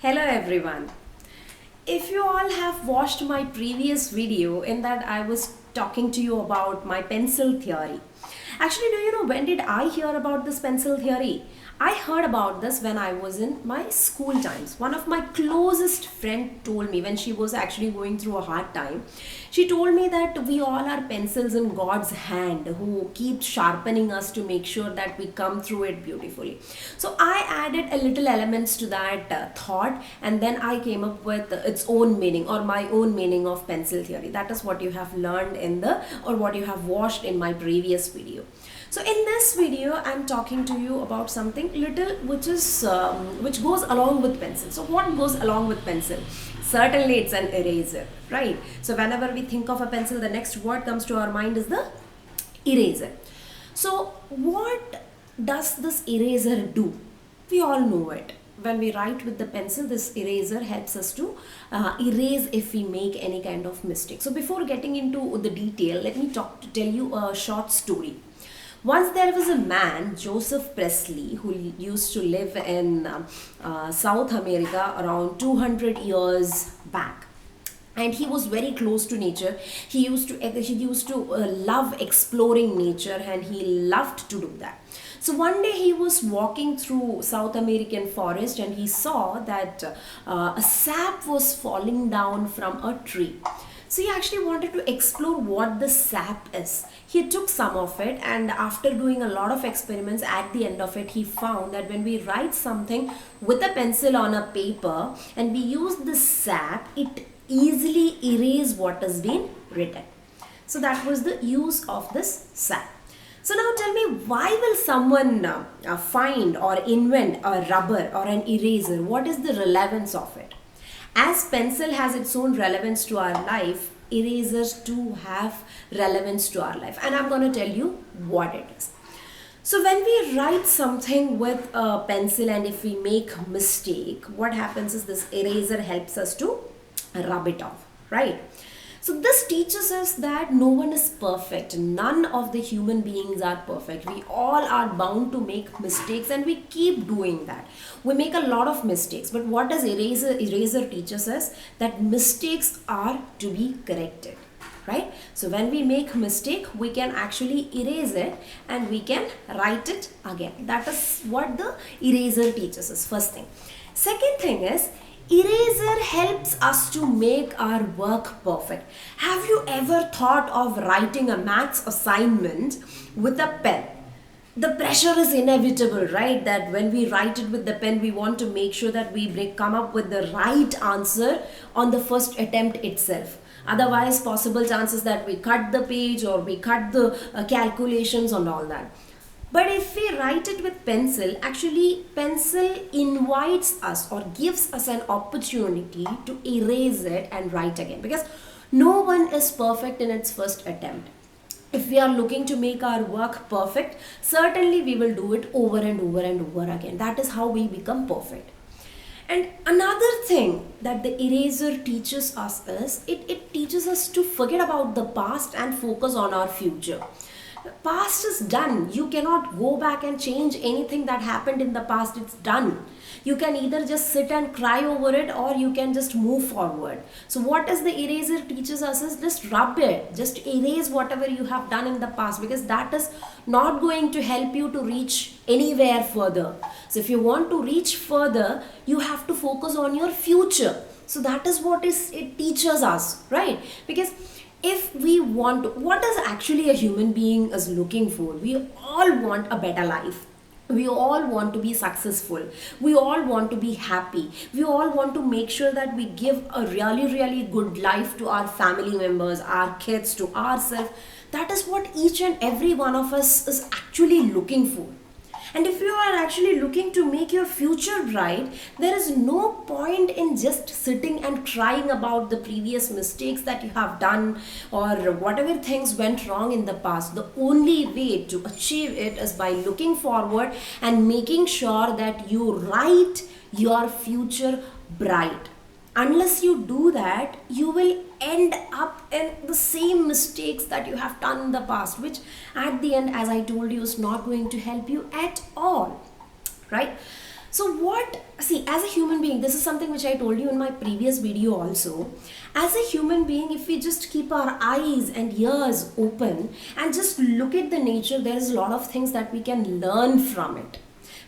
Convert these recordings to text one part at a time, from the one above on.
Hello everyone. If you all have watched my previous video in that I was talking to you about my pencil theory. Actually, do you know when did I hear about this pencil theory? I heard about this when I was in my school times. One of my closest friend told me when she was actually going through a hard time. She told me that we all are pencils in God's hand who keeps sharpening us to make sure that we come through it beautifully. So I added a little elements to that thought, and then I came up with its own meaning or my own meaning of pencil theory. That is what you have learned in the or what you have watched in my previous video. So in this video, I'm talking to you about something little which goes along with pencil. So what goes along with pencil? Certainly it's an eraser, right? So whenever we think of a pencil, the next word comes to our mind is the eraser. So what does this eraser do? We all know it. When we write with the pencil, this eraser helps us to erase if we make any kind of mistake. So before getting into the detail, let me tell you a short story. Once there was a man, Joseph Presley, who used to live in South America around 200 years back. And he was very close to nature. He used to love exploring nature, and he loved to do that. So one day he was walking through South American forest, and he saw that a sap was falling down from a tree. So he actually wanted to explore what the sap is. He took some of it, and after doing a lot of experiments, at the end of it, he found that when we write something with a pencil on a paper and we use the sap, it easily erases what has been written. So that was the use of this sap. So now tell me, why will someone find or invent a rubber or an eraser? What is the relevance of it? As pencil has its own relevance to our life, erasers too have relevance to our life. And I'm going to tell you what it is. So when we write something with a pencil and if we make mistake, what happens is this eraser helps us to rub it off, right? So this teaches us that no one is perfect. None of the human beings are perfect. We all are bound to make mistakes, and we keep doing that. We make a lot of mistakes, but what does eraser teaches us? That mistakes are to be corrected, right? So when we make mistake, we can actually erase it and we can write it again. That is what the eraser teaches us, first thing. Second thing is, eraser helps us to make our work perfect. Have you ever thought of writing a maths assignment with a pen? The pressure is inevitable, right? That when we write it with the pen, we want to make sure that we come up with the right answer on the first attempt itself. Otherwise, possible chances that we cut the page or we cut the calculations and all that. But if we write it with pencil, actually pencil invites us or gives us an opportunity to erase it and write again, because no one is perfect in its first attempt. If we are looking to make our work perfect, certainly we will do it over and over and over again. That is how we become perfect. And another thing that the eraser teaches us is it teaches us to forget about the past and focus on our future. Past is done. You cannot go back and change anything that happened in the past. It's done. You can either just sit and cry over it, or you can just move forward. So what does the eraser teaches us is just rub it. Just erase whatever you have done in the past, because that is not going to help you to reach anywhere further. So if you want to reach further, you have to focus on your future. So that is what it teaches us, right? Because if we want to, what is actually a human being is looking for? We all want a better life. We all want to be successful. We all want to be happy. We all want to make sure that we give a really, really good life to our family members, our kids, to ourselves. That is what each and every one of us is actually looking for. And if you are actually looking to make your future bright, there is no point in just sitting and crying about the previous mistakes that you have done or whatever things went wrong in the past. The only way to achieve it is by looking forward and making sure that you write your future bright. Unless you do that, you will end up in the same mistakes that you have done in the past, which at the end, as I told you, is not going to help you at all, right? So what, see, as a human being, this is something which I told you in my previous video also. As a human being, if we just keep our eyes and ears open and just look at the nature, there's a lot of things that we can learn from it.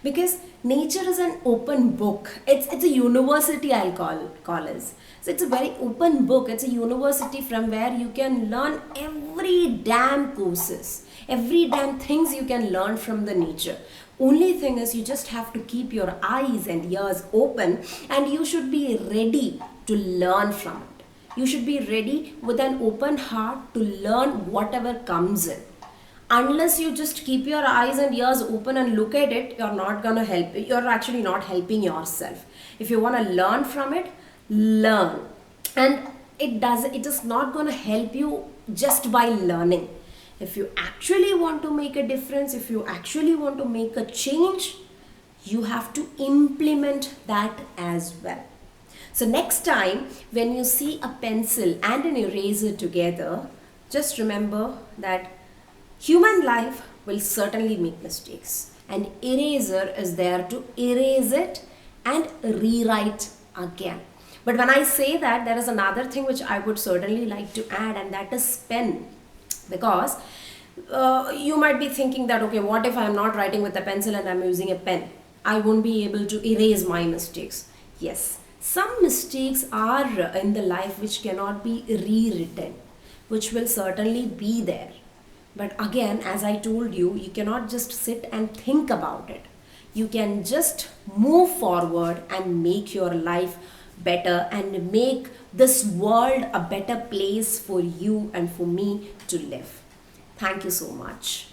Because nature is an open book. It's a university, I'll call it. So it's a very open book. It's a university from where you can learn every damn courses, every damn things you can learn from the nature. Only thing is, you just have to keep your eyes and ears open, and you should be ready to learn from it. You should be ready with an open heart to learn whatever comes in. Unless you just keep your eyes and ears open and look at it, you're not gonna help. You're actually not helping yourself. If you want to learn from it, learn. And it is not gonna help you just by learning. If you actually want to make a difference, if you actually want to make a change, you have to implement that as well. So next time when you see a pencil and an eraser together, just remember that human life will certainly make mistakes. An eraser is there to erase it and rewrite again. But when I say that, there is another thing which I would certainly like to add, and that is pen. Because you might be thinking that, okay, what if I'm not writing with a pencil and I'm using a pen? I won't be able to erase my mistakes. Yes, some mistakes are in the life which cannot be rewritten, which will certainly be there. But again, as I told you, you cannot just sit and think about it. You can just move forward and make your life better and make this world a better place for you and for me to live. Thank you so much.